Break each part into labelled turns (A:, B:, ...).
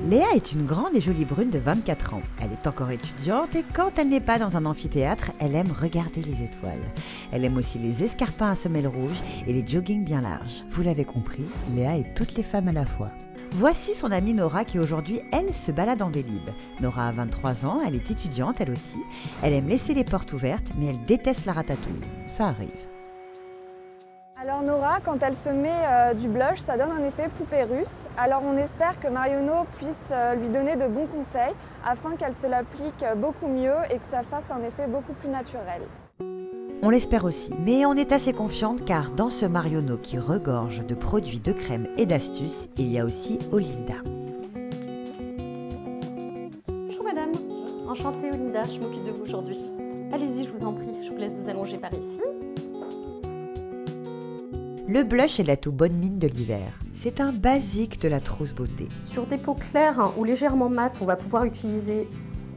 A: Léa est une grande et jolie brune de 24 ans. Elle est encore étudiante et quand elle n'est pas dans un amphithéâtre, elle aime regarder les étoiles. Elle aime aussi les escarpins à semelles rouges et les joggings bien larges. Vous l'avez compris, Léa est toutes les femmes à la fois. Voici son amie Nora qui aujourd'hui, elle, se balade en Vélib. Nora a 23 ans, elle est étudiante elle aussi. Elle aime laisser les portes ouvertes mais elle déteste la ratatouille. Ça arrive.
B: Alors Nora, quand elle se met du blush, ça donne un effet poupée russe. Alors on espère que Marionneau puisse lui donner de bons conseils afin qu'elle se l'applique beaucoup mieux et que ça fasse un effet beaucoup plus naturel.
A: On l'espère aussi, mais on est assez confiante car dans ce Marionneau qui regorge de produits de crème et d'astuces, il y a aussi Olinda.
C: Bonjour madame, enchantée Olinda, je m'occupe de vous aujourd'hui. Allez-y, je vous en prie, je vous laisse vous allonger par ici.
A: Le blush est la tout bonne mine de l'hiver. C'est un basique de la trousse beauté.
C: Sur des peaux claires ou légèrement mates, on va pouvoir utiliser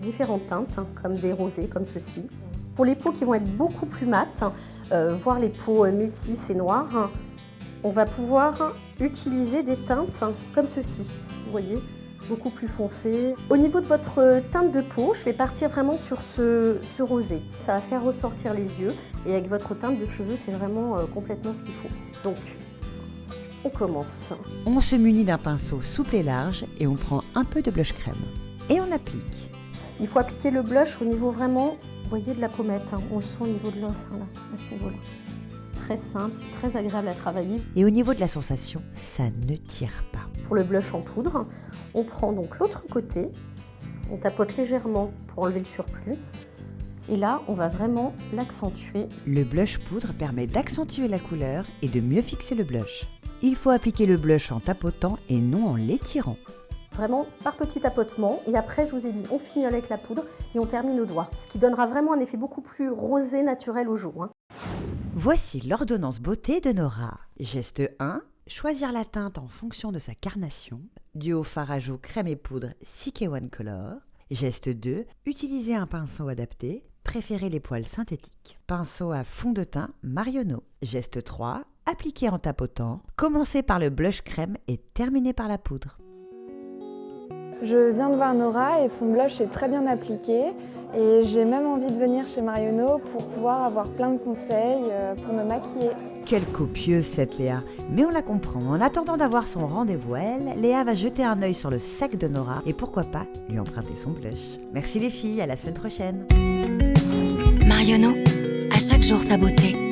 C: différentes teintes, comme des rosés, comme ceci. Pour les peaux qui vont être beaucoup plus mates, voire les peaux métisses et noires, on va pouvoir utiliser des teintes comme ceci. Vous voyez, beaucoup plus foncées. Au niveau de votre teinte de peau, je vais partir vraiment sur ce rosé. Ça va faire ressortir les yeux et avec votre teinte de cheveux, c'est vraiment complètement ce qu'il faut. Donc, on commence.
A: On se munit d'un pinceau souple et large et on prend un peu de blush crème. Et on applique.
C: Il faut appliquer le blush au niveau vraiment, vous voyez, de la pommette. On le sent au niveau de l'os, là, à ce niveau-là. Très simple, c'est très agréable à travailler.
A: Et au niveau de la sensation, ça ne tire pas.
C: Pour le blush en poudre, on prend donc l'autre côté, on tapote légèrement pour enlever le surplus. Et là, on va vraiment l'accentuer.
A: Le blush poudre permet d'accentuer la couleur et de mieux fixer le blush. Il faut appliquer le blush en tapotant et non en l'étirant.
C: Vraiment par petit tapotement. Et après, je vous ai dit, on finit avec la poudre et on termine au doigt. Ce qui donnera vraiment un effet beaucoup plus rosé naturel au jour.
A: Voici l'ordonnance beauté de Nora. Geste 1, choisir la teinte en fonction de sa carnation. Duo fard à joues crème et poudre CK1 Color. Geste 2, utiliser un pinceau adapté. Préférez les poils synthétiques. Pinceau à fond de teint Marionneau. Geste 3, appliquer en tapotant. Commencez par le blush crème et terminez par la poudre.
B: Je viens de voir Nora et son blush est très bien appliqué et j'ai même envie de venir chez Marionneau pour pouvoir avoir plein de conseils pour me maquiller.
A: Quelle copieuse cette Léa, mais on la comprend. En attendant d'avoir son rendez-vous elle, Léa va jeter un œil sur le sac de Nora et pourquoi pas lui emprunter son blush. Merci les filles, à la semaine prochaine.
D: Marionneau, à chaque jour sa beauté.